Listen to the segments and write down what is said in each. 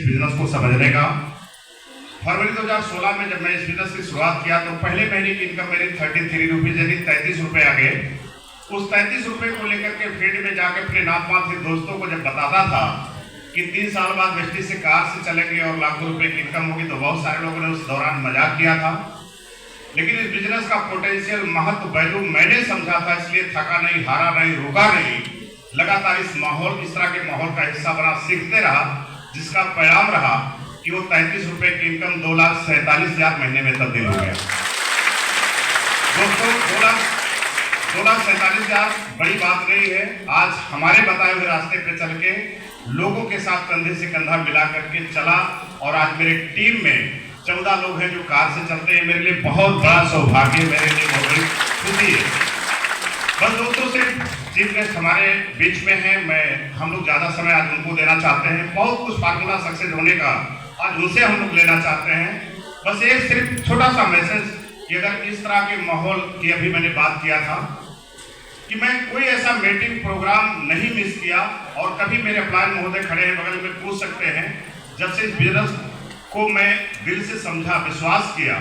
Business को समझने का। फरवरी 2016 में जब मैं इस बिजनेस की शुरुआत किया तो पहले महीने की इनकम मेरी 33 रुपीज यानी 33 रुपए आ गए। उस 33 रुपए को लेकर के फील्ड में जाकर अपने नातवान से दोस्तों को जब बताता था कि 3 साल बाद वेस्टिज से कार से चलेंगे और लाखों रुपए की इनकम होगी, तो बहुत सारे लोगों ने उस दौरान मजाक किया था। लेकिन इस बिजनेस का पोटेंशियल, महत्व, वैल्यू मैंने समझा था, इसलिए थका नहीं, हारा नहीं, रुका नहीं, लगातार इस माहौल, इस तरह के माहौल का हिस्सा बना, सीखते रहा, जिसका परिणाम रहा कि वो 33 रुपए की इनकम 2,47,000 महीने में तब्दील हो गया। दोस्तों, 2,47,000 बड़ी बात नहीं है। आज हमारे बताए हुए रास्ते पे चल के लोगों के साथ कंधे से कंधा मिला करके चला, और आज मेरे टीम में 14 लोग हैं जो कार से चलते हैं। मेरे लिए बहुत बड़ा सौभाग्य, मेरे लिए बहुत बड़ी खुशी है। बस दोस्तों, सिर्फ चीफ गेस्ट हमारे बीच में हैं, हम लोग ज्यादा समय आज उनको देना चाहते हैं। बहुत कुछ फार्मूला सक्सेस होने का आज उनसे हम लोग लेना चाहते हैं। बस एक सिर्फ छोटा सा मैसेज कि अगर इस तरह के माहौल की अभी मैंने बात किया था कि मैं कोई ऐसा मीटिंग प्रोग्राम नहीं मिस किया, और कभी मेरे अपलायन महोदय खड़े हैं बगल में, पूछ सकते हैं, जब से इस बिजनेस को मैं दिल से समझा, विश्वास किया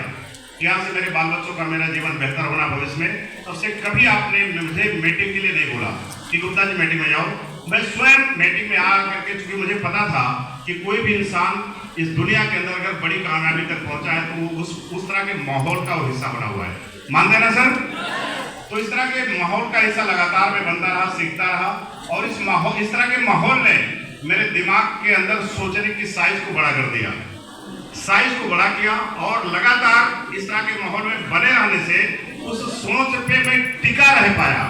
कि यहाँ से मेरे बाल बच्चों का, मेरा जीवन बेहतर होना भविष्य में, तब से कभी आपने मुझे मीटिंग के लिए नहीं बोला कि गुप्ता जी मीटिंग में जाओ। मैं स्वयं मीटिंग में आ करके, चूंकि मुझे पता था कि कोई भी इंसान इस दुनिया के अंदर अगर बड़ी कामयाबी तक पहुंचा है तो वो उस तरह के माहौल का वो हिस्सा बना हुआ है। मानते ना सर? तो इस तरह के माहौल का हिस्सा लगातार मैं बनता रहा, सीखता रहा, और इस तरह के माहौल ने मेरे दिमाग के अंदर सोचने की साइज को बड़ा कर दिया, साइज को बड़ा किया, और लगातार इस तरह के माहौल में बने रहने से उस सोच पे मैं टिका रह पाया।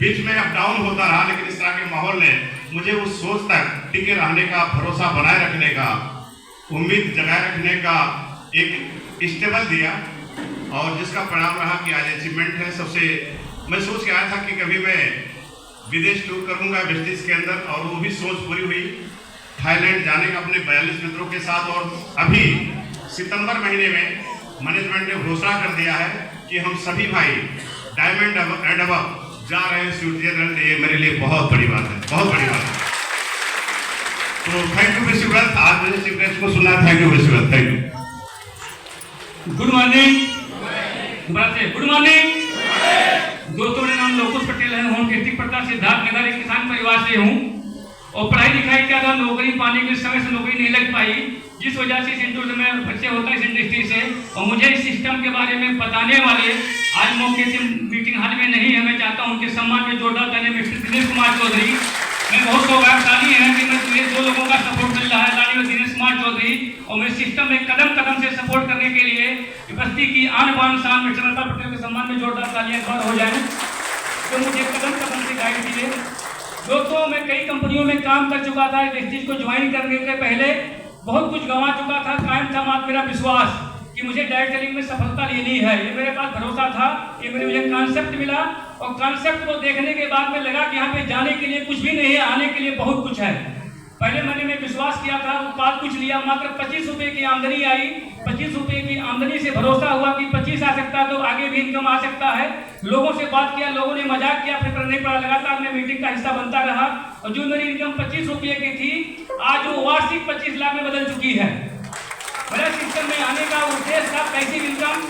बीच में अप डाउन होता रहा, लेकिन इस तरह के माहौल ने मुझे उस सोच तक टिके रहने का, भरोसा बनाए रखने का, उम्मीद जगाए रखने का एक स्टेबल दिया, और जिसका परिणाम रहा कि आज अचीवमेंट है। सबसे मैं सोच के आया था कि कभी मैं विदेश टूर करूंगा वेस्टिज के अंदर, और वो भी सोच पूरी हुई, थाईलैंड जाने का अपने 42 मित्रों के साथ। और अभी सितंबर महीने में मैनेजमेंट ने घोषणा कर दिया है कि हम सभी भाई डायमंड एंड अबव जा रहे हैं स्विट्जरलैंड। ये मेरे लिए बहुत बड़ी बात है, बहुत बड़ी बात है। तो थैंक यू विश्वव्रत, आज मुझे चीफ गेस्ट को सुना। Thank you Vishwavrat, thank you. Good morning, good morning दोस्तों। मेरा नाम लोकुश पटेल है, होम डिस्ट्रिक्ट पटना सिद्धार्थनगर, एक किसान परिवार से हूँ, और पढ़ाई लिखाई किया था, नौकरी पाने के समय से नौकरी नहीं लग पाई, जिस वजह से इस इंडस्ट्री में बच्चे होता है इस इंडस्ट्री से, और मुझे इस सिस्टम के बारे में बताने वाले आज मौके से मीटिंग हाल में नहीं है। मैं चाहता हूँ उनके सम्मान में जोरदार तालियां मिस्टर दिनेश कुमार चौधरी। मैं बहुत सौभाग्यशाली है कि मुझे 2 लोगों का सपोर्ट मिल रहा है, लाली और दिनेश कुमार चौधरी, और मेरे सिस्टम में कदम कदम से सपोर्ट करने के लिए उपस्थिति की आन बान शान मिस्टर लता पटेल के सम्मान में जोरदार तालियां बार हो जाए, तो मुझे कदम कदम से गाइड दिए। दोस्तों, मैं कई कंपनियों में काम कर चुका था। इस चीज को ज्वाइन करने के पहले बहुत कुछ गंवा चुका था। कायम था मात्र मेरा विश्वास कि मुझे डायरेक्ट सेलिंग में सफलता लेनी है, ये मेरे पास भरोसा था। ये मुझे कॉन्सेप्ट मिला, और कॉन्सेप्ट को देखने के बाद में लगा कि यहाँ पे जाने के लिए कुछ भी नहीं है, आने के लिए बहुत कुछ है। पहले मैंने विश्वास किया था, उत्पाद कुछ लिया, मात्र 25 रुपए की आमदनी आई। 25 रुपए की आमदनी से भरोसा हुआ कि 25 आ सकता है तो आगे भी इनकम आ सकता है। लोगों से बात किया, लोगों ने मजाक किया, फिर नहीं पड़ा, लगातार मैं मीटिंग का हिस्सा बनता रहा, और जो मेरी इनकम 25 रुपये की थी, आज वो वार्षिक 25 लाख में बदल चुकी है। मेरा सिस्टम में आने का उद्देश्य था पैसिव इनकम,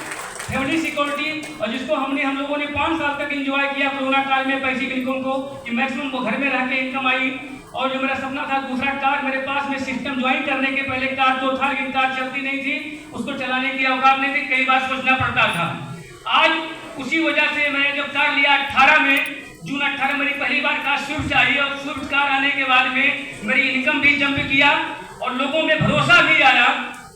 फैमिली सिक्योरिटी, और जिसको हम लोगों ने 5 साल तक एंजॉय किया कोरोना काल में पैसिव इनकम को, कि मैक्सिमम वो घर में रह के इनकम आई। और जो मेरा सपना था दूसरा कार मेरे पास में, सिस्टम ज्वाइन करने के पहले कार तो था, लेकिन कार चलती नहीं थी, उसको चलाने की औकात नहीं थी, कई बार सोचना पड़ता था। आज उसी वजह से मैंने जब कार लिया 18 में, जून 18 मेरी पहली बार कार स्विफ्ट आई, और स्विफ्ट कार आने के बाद में मेरी इनकम भी जंप किया, और लोगों में भरोसा भी आया,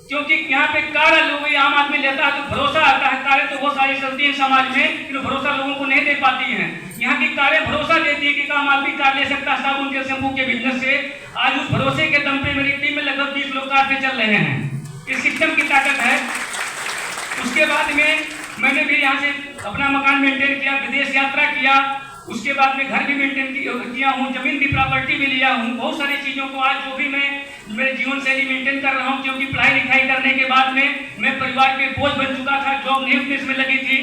क्योंकि यहाँ पे कार लोग आम आदमी लेता है तो भरोसा आता है। कारें तो बहुत सारी चलती हैं समाज में, लेकिन भरोसा लोगों को नहीं दे पाती हैं। यहाँ की कारें भरोसा देती है कि आम आदमी कार ले सकता है साबुन के, शैम्पू के बिजनेस से। आज उस भरोसे के दम पे मेरी टीम में लगभग 20 लोग कार पे चल रहे हैं। इस सिस्टम की ताकत है। उसके बाद में मैंने भी यहाँ से अपना मकान मेंटेन किया, विदेश यात्रा किया, उसके बाद में घर भी मेंटेन किया हूँ, जमीन भी, प्रॉपर्टी भी लिया हूँ। बहुत सारी चीज़ों को आज जो भी मैं मेरे जीवन शैली मेंटेन कर रहा हूँ, क्योंकि पढ़ाई लिखाई करने के बाद में मैं परिवार के बोझ बन चुका था, जॉब नहीं उसमें लगी थी,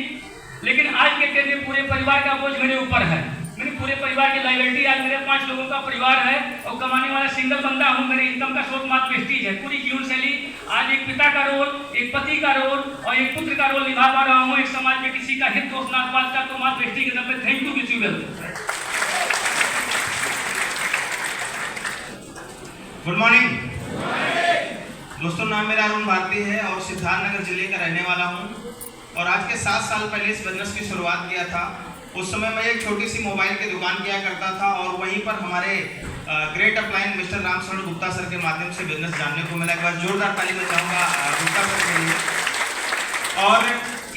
लेकिन आज के दिन पूरे परिवार का बोझ मेरे ऊपर है। मेरे पूरे परिवार की लाइबिलिटी, आज मेरे 5 लोगों का परिवार है और कमाने वाला सिंगल बंदा हूँ। मेरे इनकम का स्रोत मात्र वेस्टेज है। पूरी जीवन शैली आज एक पिता का रोल, एक पति का रोल और एक पुत्र का रोल निभा पा रहा हूँ। एक समाज में किसी का हित दोष नाथ का तो मात्र वेस्टेज के नाम पे thank you wish you well. Good morning दोस्तों, नाम मेरा अरुण भारती है और सिद्धार्थनगर जिले का रहने वाला हूँ। और आज के 7 साल पहले इस बिजनेस की शुरुआत किया था। उस समय मैं एक छोटी सी मोबाइल की दुकान किया करता था और वहीं पर हमारे great upline mister Ramsharan Gupta sir के माध्यम से बिजनेस जानने को मिला। एक बार जोरदार ताली में चाहूँगा गुप्ता सर के लिए। और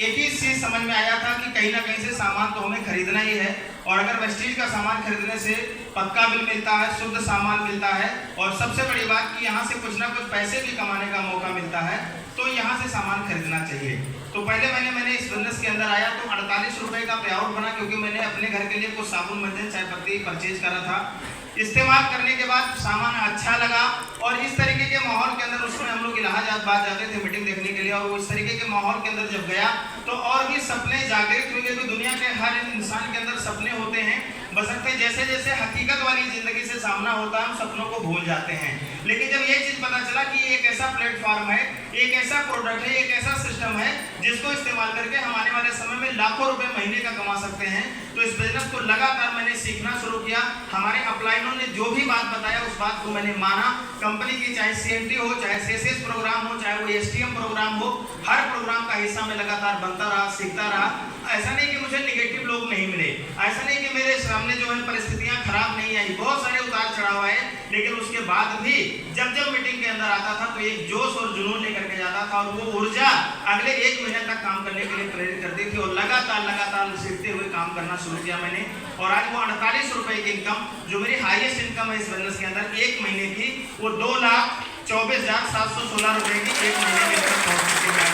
एक ही चीज़ समझ में आया था कि कहीं ना कहीं से सामान तो हमें खरीदना ही है, और अगर वेस्टेज का सामान खरीदने से पक्का बिल मिलता है, शुद्ध सामान मिलता है, और सबसे बड़ी बात कि यहाँ से कुछ ना कुछ पैसे भी कमाने का मौका मिलता है, तो यहाँ से सामान खरीदना चाहिए। तो पहले मैंने इस बिजनेस के अंदर आया तो 48 रुपए का पे आउट बना, क्योंकि मैंने अपने घर के लिए कुछ साबुन, मंजन, चाय पत्ती परचेज करा था। इस्तेमाल करने के बाद सामान अच्छा लगा और इस तरीके के माहौल के अंदर, उसमें हम लोग इलाहाबाद जाते थे मीटिंग देखने के लिए, और वो इस तरीके के माहौल के अंदर जब गया तो और भी सपने जागृत हुए। क्योंकि दुनिया के हर इंसान के अंदर सपने होते हैं, बशर्ते जैसे जैसे हकीकत वाली जिंदगी से सामना होता है हम सपनों को भूल जाते हैं। लेकिन जब ये चीज पता चला कि एक ऐसा प्लेटफॉर्म है, एक ऐसा प्रोडक्ट है, एक ऐसा सिस्टम है जिसको इस्तेमाल करके हम आने वाले समय में लाखों रुपए महीने का कमा सकते हैं, तो इस बिजनेस को लगातार मैंने सीखना शुरू किया। हमारे अपलाइनों ने जो भी बात बताया उस बात को मैंने माना। कंपनी की चाहे CNT हो, चाहे CSS प्रोग्राम हो, चाहे वो STM प्रोग्राम हो, हर प्रोग्राम का हिस्सा मैं लगातार बनता रहा, सीखता रहा। ऐसा नहीं कि मुझे नेगेटिव लोग नहीं मिले, ऐसा नहीं कि मेरे सामने जो है परिस्थितियां खराब नहीं आई, बहुत सारे उतार चढ़ाव आए, लेकिन उसके बाद भी जब मीटिंग के अंदर आता था तो एक जोश और जुनून लेकर के जाता था, और वो ऊर्जा अगले 1 महीने तक काम करने के लिए प्रेरित करती थी। और लगातार सीखते हुए काम करना शुरू किया मैंने, और आज वो 48 रुपए की इनकम, जो मेरी हाईएस्ट इनकम है इस बिजनेस के अंदर 1 महीने की, वो 2,24,716 रुपए की 1 महीने के अंदर पहुंच चुकी है।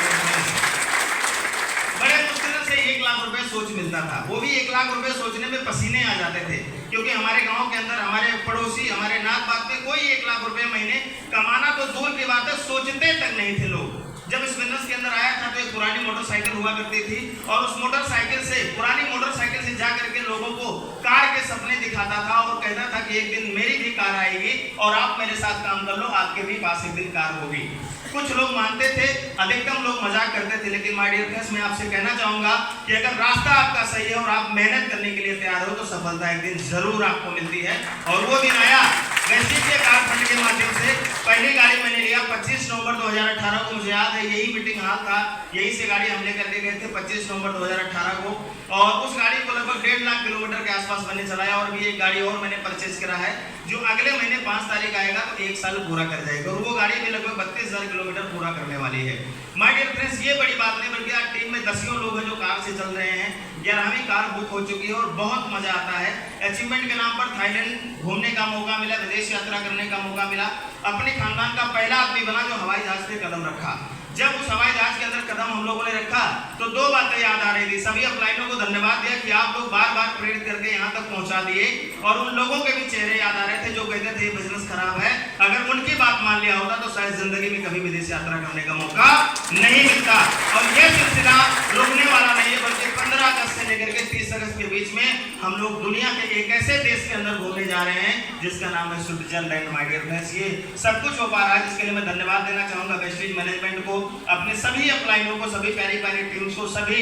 बड़े मुश्किल से 1 लाख रुपए सोच मिलता था, वो भी 1 लाख रुपए सोचने में पसीने आ जाते थे, क्योंकि हमारे गांव के अंदर हमारे पड़ोसी, हमारे नात बात में कोई 1 लाख रुपए महीने कमाना तो दूर की बात है, सोचते तक नहीं थे लोग। जब इस बिजनेस के अंदर आया था तो एक पुरानी मोटरसाइकिल हुआ करती थी, और उस मोटरसाइकिल से, पुरानी मोटरसाइकिल से जा करके लोगों को कार के सपने दिखाता था और कहता था कि एक दिन मेरी भी कार आएगी और आप मेरे साथ काम कर लो, आपके भी पास एक दिन कार होगी। कुछ लोग मानते थे, अधिकतम लोग मजाक करते थे, लेकिन माय डियर फ्रेंड्स, मैं आपसे कहना चाहूंगा कि अगर रास्ता आपका सही है और आप मेहनत करने के लिए तैयार हो तो सफलता एक दिन जरूर आपको मिलती है। और वो दिन आया वेस्टेज के कार फंड के माध्यम से। पहली गाड़ी मैंने लिया 25 नवंबर 2018 को, मुझे याद है यही मीटिंग हाल था, यही से गाड़ी हम लेकर के गए थे 25 नवंबर 2018 को, और उस गाड़ी को लगभग 1.5 लाख किलोमीटर के आसपास मैंने चलाया। और भी एक गाड़ी और मैंने परचेज करा है जो अगले महीने 5 तारीख आएगा तो 1 साल पूरा कर जाएगा, और वो गाड़ी भी लगभग 32,000 किलोमीटर पूरा करने वाली है। माय डियर फ्रेंड्स, ये बड़ी बात नहीं, बल्कि आज टीम में 10 लोग हैं जो कार से चल रहे हैं। 11वीं कार बुक हो चुकी है और बहुत मजा आता है। अचीवमेंट के नाम पर थाईलैंड घूमने का मौका मिला, विदेश यात्रा करने का मौका मिला, अपने खानदान का पहला आदमी बना जो हवाई जहाज पे कदम रखा। जब उस हवाई जहाज के अंदर कदम हम लोगों ने रखा तो 2 बातें याद आ रही थी। सभी अपलाइनों को धन्यवाद दिया कि आप लोग बार बार प्रेरित करके यहाँ तक पहुँचा दिए, और उन लोगों के भी चेहरे याद आ रहे थे जो कहते थे ये बिजनेस खराब है, अगर उनकी बात मान लिया होता तो शायद जिंदगी में कभी विदेश यात्रा करने का मौका नहीं मिलता। और ये सिलसिला रुकने वाला नहीं है, बल्कि 15 अगस्त से लेकर के 30 अगस्त के बीच में हम लोग दुनिया के एक ऐसे देश के अंदर घूमने जा रहे हैं जिसका नाम है स्विट्जरलैंड। माय डियर फ्रेंड्स, ये सब कुछ हो पा रहा है, जिसके लिए मैं धन्यवाद देना चाहूंगा वेस्टेज मैनेजमेंट को, अपने सभी अपलाइनों को, सभी प्यारी टीम्स को, सभी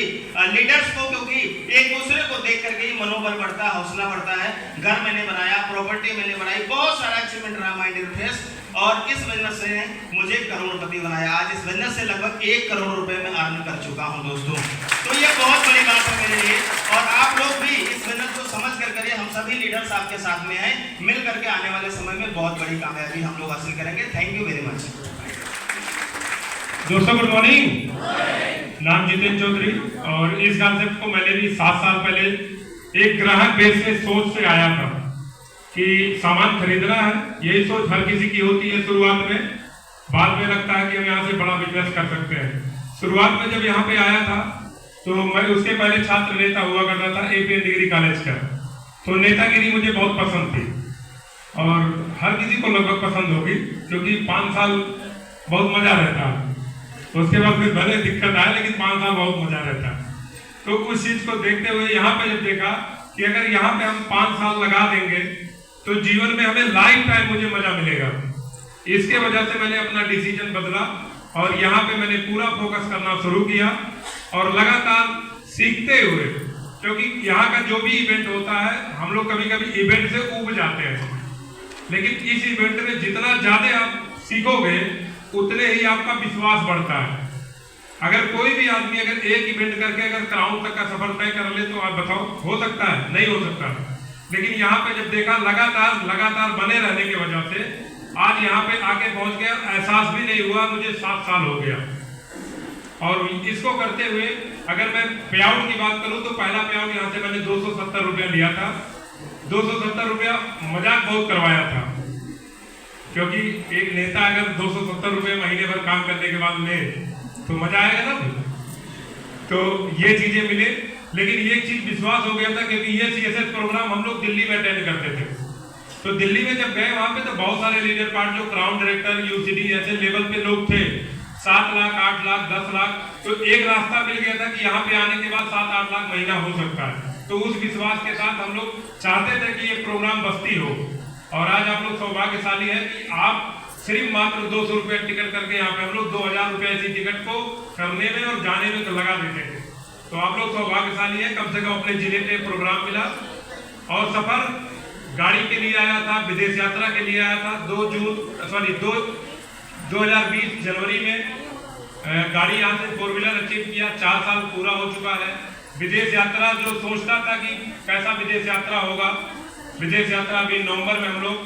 लीडर्स को, क्योंकि एक दूसरे को देख करके ही मनोबल बढ़ता है, हौसला बढ़ता है। घर मैंने बनाया, प्रॉपर्टी मैंने बनाई, बहुत सारा अचीवमेंट रहा माय डियर फ्रेंड्स, और इस बिजनेस से मुझे करोड़पति बनाया। आज इस बिजनेस से लगभग 1 करोड़ रुपए में अर्न कर चुका हूं दोस्तों, तो ये बहुत बड़ी बात है मेरे लिए। और आप लोग भी इस बिजनेस को समझ कर करिए, हम सभी लीडर्स आपके साथ में हैं, मिल करके आने वाले समय में बहुत बड़ी कामयाबी हम लोग हासिल करेंगे। थैंक यू वेरी मच दोस्तों। गुड मॉर्निंग, नाम जितेंद्र चौधरी, और इस कॉन्सेप्ट को मैंने भी 7 साल पहले एक ग्राहक बेस से सोच से आया था कि सामान खरीदना है, यही सोच हर किसी की होती है शुरुआत में, बाद में लगता है कि हम यहाँ से बड़ा बिजनेस कर सकते हैं। शुरुआत में जब यहाँ पे आया था तो मैं उसके पहले छात्र नेता हुआ करता था APN डिग्री कॉलेज का, तो नेतागिरी मुझे बहुत पसंद थी और हर किसी को लगभग पसंद होगी, क्योंकि 5 साल बहुत मजा रहता है। उसके बाद फिर भले दिक्कत आए, लेकिन 5 साल बहुत मजा रहता है। तो उस चीज को देखते हुए यहाँ पे जब देखा कि अगर यहाँ पे हम 5 साल लगा देंगे तो जीवन में हमें लाइफ टाइम मुझे मजा मिलेगा। इसके वजह से मैंने अपना डिसीजन बदला और यहाँ पे मैंने पूरा फोकस करना शुरू किया और लगातार सीखते हुए, क्योंकि यहाँ का जो भी इवेंट होता है हम लोग कभी कभी इवेंट से ऊब जाते हैं, लेकिन इस इवेंट में जितना ज्यादा आप सीखोगे उतने ही आपका विश्वास बढ़ता है। अगर कोई भी आदमी अगर एक इवेंट करके अगर क्राउन तक का सफर तय कर ले तो आप बताओ हो सकता है? नहीं हो सकता। लेकिन यहाँ पे जब देखा लगातार बने रहने की वजह से आज यहाँ पे आके पहुंच गया, एहसास भी नहीं हुआ मुझे 7 साल हो गया। और इसको करते हुए अगर मैं पे आउट की बात करूं तो पहला पे आउट यहाँ से मैंने 270 रुपया लिया था। 270 रुपया मजाक बहुत करवाया था, क्योंकि एक नेता अगर 270 रुपये महीने भर काम करने के बाद ले तो मजा आएगा ना। तो ये चीजें मिले, लेकिन ये चीज विश्वास हो गया था क्योंकि ये CSS प्रोग्राम हम लोग दिल्ली में अटेंड करते थे। तो दिल्ली में जब गए वहां पे तो बहुत सारे लीडर पार्ट जो क्राउन डायरेक्टर UCD ऐसे लेवल पे लोग थे, 7 लाख 8 लाख 10 लाख। तो एक रास्ता मिल गया था कि यहाँ पे आने के बाद 7-8 लाख महीना हो सकता है। तो उस विश्वास के साथ हम लोग चाहते थे कि ये प्रोग्राम बस्ती हो। और आज आप लोग सौभाग्यशाली है कि आप सिर्फ मात्र 200 रुपये टिकट करके यहाँ पे हम लोग 2000 रुपये इसी टिकट को करने में और जाने में तो लगा देते थे। तो आप लोग सौभाग्यशाली है, कम से कम अपने जिले पे प्रोग्राम मिला। और सफर गाड़ी के लिए आया था, विदेश यात्रा के लिए आया था। 2020 जनवरी में गाड़ी यहाँ से 4 व्हीलर अचीव किया। 4 साल पूरा हो चुका है। विदेश यात्रा जो सोचता था कि कैसा विदेश यात्रा होगा, विदेश यात्रा अभी नवंबर में हम लोग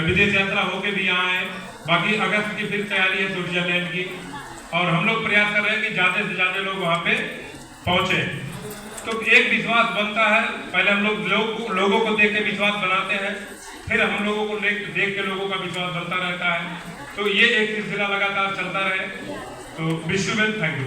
विदेश यात्रा होके भी यहाँ आए। बाकी अगस्त की फिर तैयारी है स्विट्जरलैंड की, और हम लोग प्रयास कर रहे हैं कि ज़्यादा से ज़्यादा लोग वहाँ पे पहुँचे। तो एक विश्वास बनता है, पहले हम लोगों को देख के विश्वास बनाते हैं, फिर हम लोगों को देख के लोगों का विश्वास बनता रहता है। तो ये एक सिलसिला लगातार चलता रहे। तो wish you well, thank you.